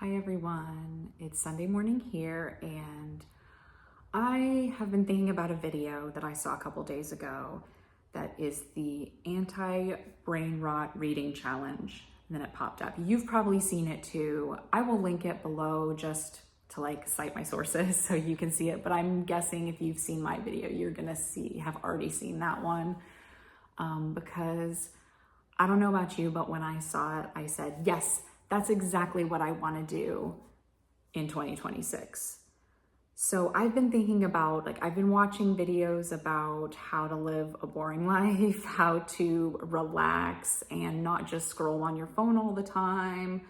Hi everyone, it's Sunday morning here and I have been thinking about a video that I saw a couple days ago that is the anti-brain rot reading challenge. And then it popped up. You've probably seen it too. I will link it below just to cite my sources so you can see it, but I'm guessing if you've seen my video, you're gonna have already seen that one because I don't know about you, but when I saw it, I said, yes, that's exactly what I want to do in 2026. So I've been thinking about, I've been watching videos about how to live a boring life, how to relax and not just scroll on your phone all the time,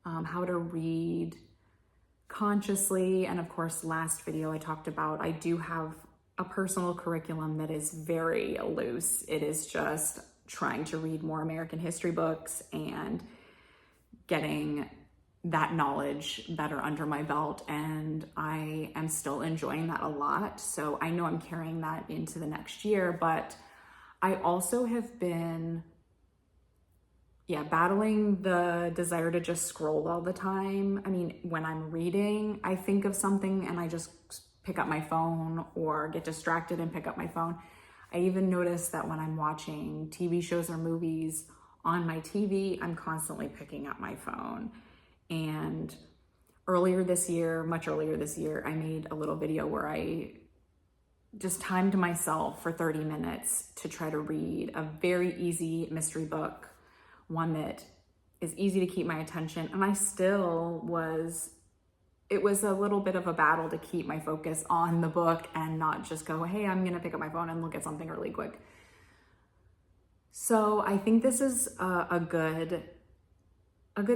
how to read consciously. And of course, last video I talked about, I do have a personal curriculum that is very loose. It is just trying to read more American history books and getting that knowledge better under my belt, and I am still enjoying that a lot. So I know I'm carrying that into the next year, but I also have been battling the desire to just scroll all the time. I mean, when I'm reading, I think of something and I just pick up my phone or get distracted and pick up my phone. I even notice that when I'm watching TV shows or movies on my TV, I'm constantly picking up my phone. And much earlier this year, I made a little video where I just timed myself for 30 minutes to try to read a very easy mystery book, one that is easy to keep my attention. And it was a little bit of a battle to keep my focus on the book and not just go, hey, I'm gonna pick up my phone and look at something really quick. So I think this is a good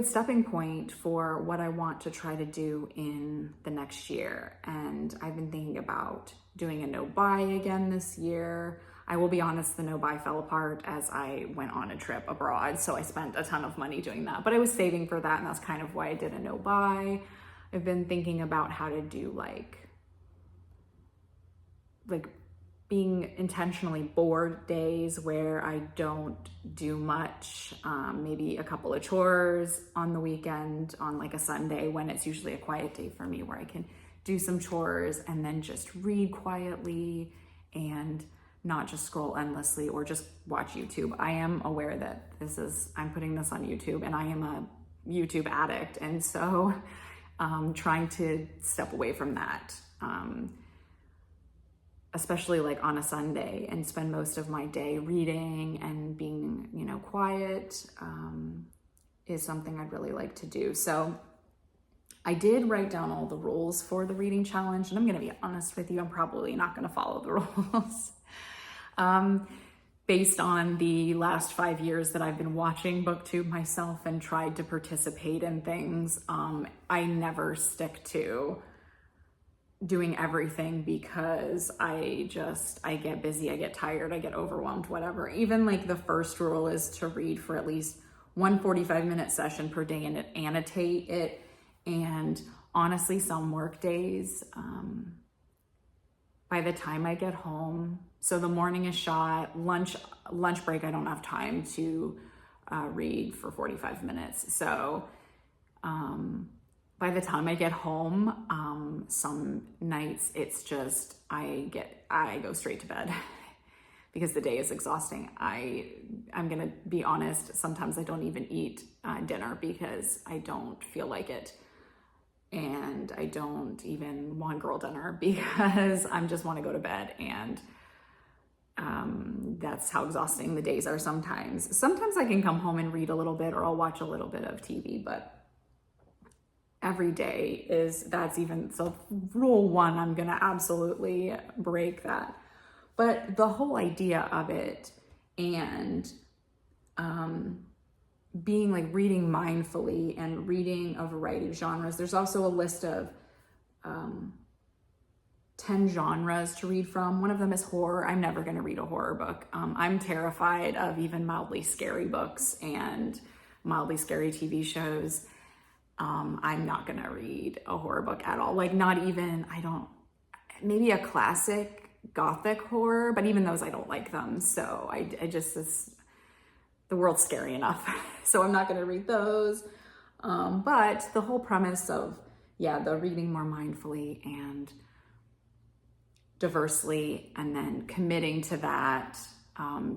stepping point for what I want to try to do in the next year. And I've been thinking about doing a no-buy again this year. I will be honest, the no-buy fell apart as I went on a trip abroad. So I spent a ton of money doing that, but I was saving for that. And that's kind of why I did a no-buy. I've been thinking about how to do like being intentionally bored days where I don't do much, maybe a couple of chores on the weekend on a Sunday when it's usually a quiet day for me, where I can do some chores and then just read quietly and not just scroll endlessly or just watch YouTube. I am aware that I'm putting this on YouTube and I am a YouTube addict. And so trying to step away from that, especially on a Sunday, and spend most of my day reading and being, quiet, is something I'd really like to do. So I did write down all the rules for the reading challenge, and I'm gonna be honest with you, I'm probably not gonna follow the rules. Based on the last 5 years that I've been watching BookTube myself and tried to participate in things, I never stick to doing everything because I get busy, I get tired, I get overwhelmed, whatever. Even the first rule is to read for at least one 45-minute session per day and annotate it. And honestly, some work days, by the time I get home, so the morning is shot, lunch break, I don't have time to read for 45 minutes. So by the time I get home, some nights it's just, I go straight to bed because the day is exhausting. I'm gonna be honest, sometimes I don't even eat dinner because I don't feel like it. And I don't even want girl dinner because I just wanna go to bed. And that's how exhausting the days are sometimes. Sometimes I can come home and read a little bit, or I'll watch a little bit of TV, but every day so rule one, I'm gonna absolutely break that. But the whole idea of it and being reading mindfully and reading a variety of genres, there's also a list of 10 genres to read from. One of them is horror. I'm never gonna read a horror book. I'm terrified of even mildly scary books and mildly scary TV shows. I'm not gonna read a horror book at all. Maybe a classic gothic horror, but even those, I don't like them. So the world's scary enough. So I'm not gonna read those. But the whole premise of, the reading more mindfully and diversely, and then committing to that,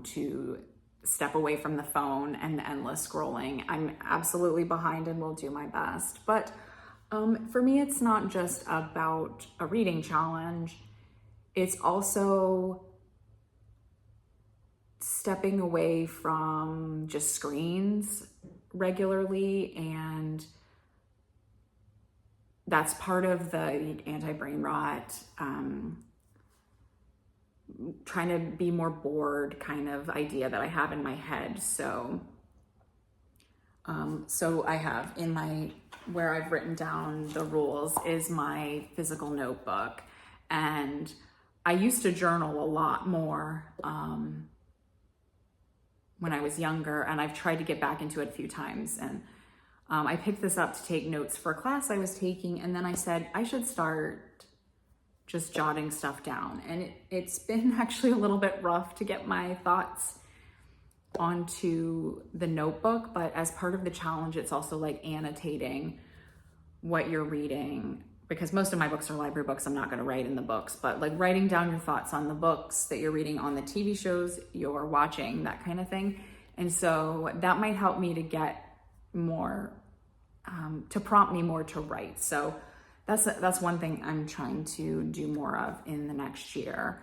to step away from the phone and the endless scrolling, I'm absolutely behind and will do my best. But for me, it's not just about a reading challenge. It's also stepping away from just screens regularly, and that's part of the anti-brain rot, trying to be more bored kind of idea that I have in my head. So I have where I've written down the rules is my physical notebook, and I used to journal a lot more when I was younger, and I've tried to get back into it a few times. And I picked this up to take notes for a class I was taking, and then I said I should start just jotting stuff down. And it's been actually a little bit rough to get my thoughts onto the notebook, but as part of the challenge, it's also like annotating what you're reading, because most of my books are library books. I'm not going to write in the books, but like writing down your thoughts on the books that you're reading, on the TV shows you're watching, that kind of thing. And so that might help me to get more, to prompt me more to write. So that's one thing I'm trying to do more of in the next year,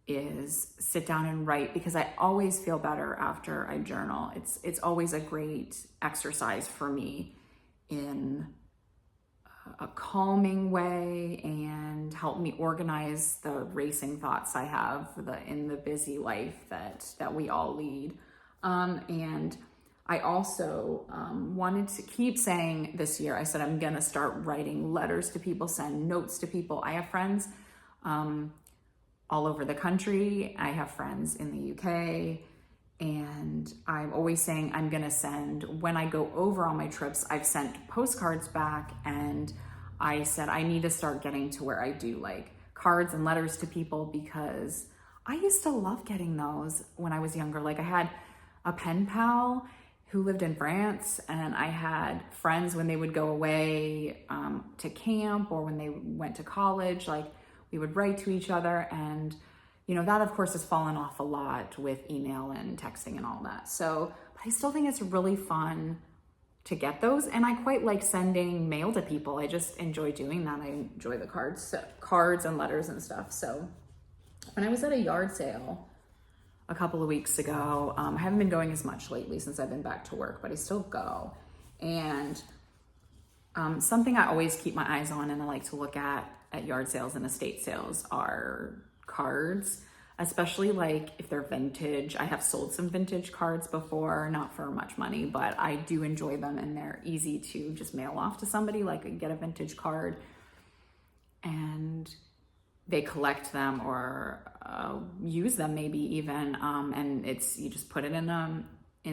is sit down and write, because I always feel better after I journal. It's always a great exercise for me in a calming way, and help me organize the racing thoughts I have in the busy life that we all lead. And I also wanted to keep saying this year, I said I'm gonna start writing letters to people, send notes to people. I have friends all over the country. I have friends in the UK, and I'm always saying I'm gonna send, when I go over on my trips, I've sent postcards back, and I said I need to start getting to where I do like cards and letters to people, because I used to love getting those when I was younger. Like I had a pen pal who lived in France, and I had friends when they would go away to camp, or when they went to college, like we would write to each other. And that of course has fallen off a lot with email and texting and all that. So, but I still think it's really fun to get those. And I quite like sending mail to people. I just enjoy doing that. I enjoy the cards and letters and stuff. So when I was at a yard sale a couple of weeks ago, I haven't been going as much lately since I've been back to work, but I still go. And something I always keep my eyes on, and I like to look at yard sales and estate sales, are cards, especially like if they're vintage. I have sold some vintage cards before, not for much money, but I do enjoy them, and they're easy to just mail off to somebody. Like get a vintage card and they collect them, or use them maybe even, and you just put it in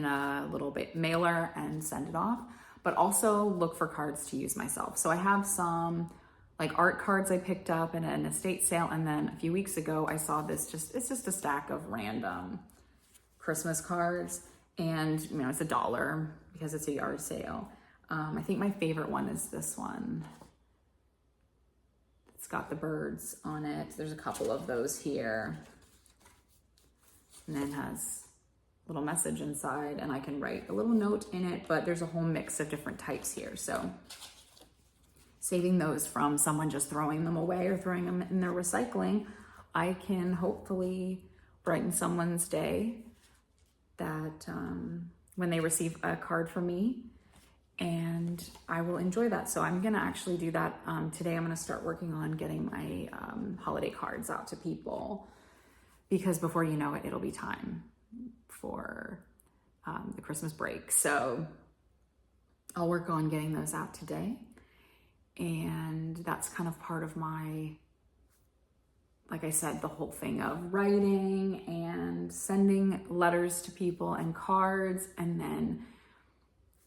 a little bit mailer and send it off. But also look for cards to use myself. So I have some like art cards I picked up in an estate sale, and then a few weeks ago I saw this, it's just a stack of random Christmas cards, and it's $1 because it's a yard sale. I think my favorite one is this one. It's got the birds on it. There's a couple of those here, and then has a little message inside, and I can write a little note in it, but there's a whole mix of different types here. So saving those from someone just throwing them away or throwing them in their recycling, I can hopefully brighten someone's day that when they receive a card from me, and I will enjoy that. So I'm gonna actually do that today. I'm gonna start working on getting my holiday cards out to people, because before you know it, it'll be time for the Christmas break. So I'll work on getting those out today. And that's kind of part of my, like I said, the whole thing of writing and sending letters to people and cards. And then,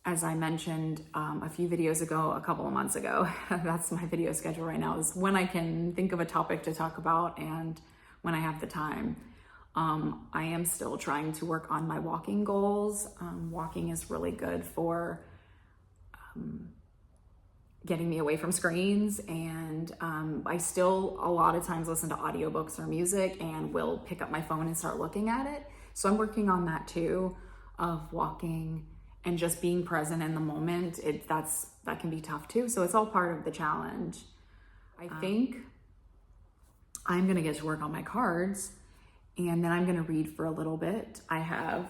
as I mentioned a few videos ago, a couple of months ago, that's my video schedule right now, is when I can think of a topic to talk about and when I have the time. I am still trying to work on my walking goals. Walking is really good for getting me away from screens. And I still a lot of times listen to audiobooks or music and will pick up my phone and start looking at it. So I'm working on that too, of walking and just being present in the moment. That can be tough too. So it's all part of the challenge. I think I'm gonna get to work on my cards, and then I'm gonna read for a little bit. I have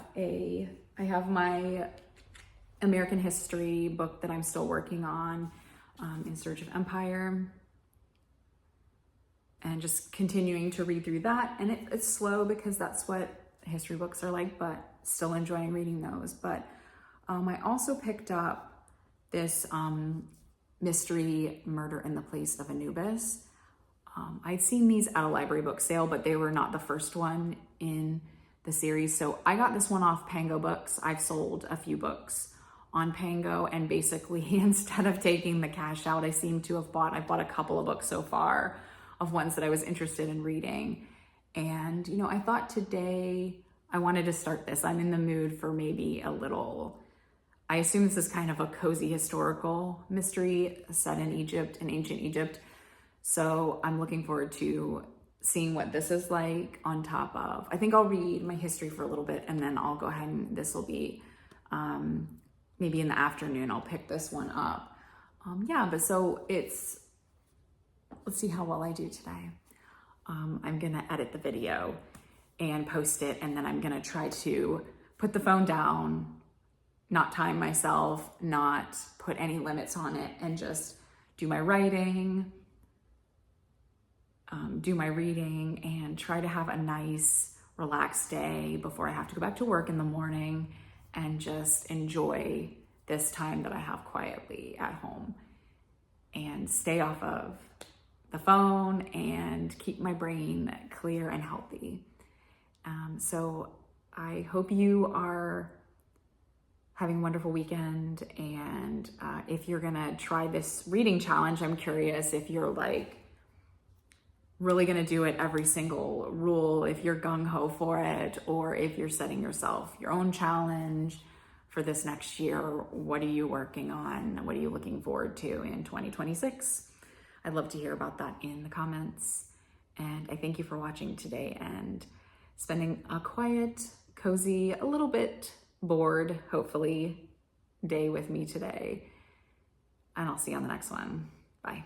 my American history book that I'm still working on, In Search of Empire, and just continuing to read through that. And it's slow because that's what history books are like, but still enjoying reading those. But I also picked up this mystery, Murder in the Place of Anubis. I'd seen these at a library book sale, but they were not the first one in the series. So I got this one off Pango Books. I've sold a few books on Pango, and basically instead of taking the cash out, I bought a couple of books so far of ones that I was interested in reading. And, you know, I thought today I wanted to start this. I'm in the mood for maybe a little, I assume this is kind of a cozy historical mystery set in Egypt, in ancient Egypt. So I'm looking forward to seeing what this is like on top of, I think I'll read my history for a little bit, and then I'll go ahead and this will be, maybe in the afternoon, I'll pick this one up. But so let's see how well I do today. I'm gonna edit the video and post it, and then I'm gonna try to put the phone down, not time myself, not put any limits on it, and just do my writing, do my reading, and try to have a nice, relaxed day before I have to go back to work in the morning, and just enjoy this time that I have quietly at home and stay off of the phone and keep my brain clear and healthy. So I hope you are having a wonderful weekend. And if you're gonna try this reading challenge, I'm curious if you're like really gonna do it every single rule, if you're gung-ho for it, or if you're setting yourself your own challenge for this next year. What are you working on? What are you looking forward to in 2026? I'd love to hear about that in the comments. And I thank you for watching today and spending a quiet, cozy, a little bit bored, hopefully, day with me today. And I'll see you on the next one. Bye.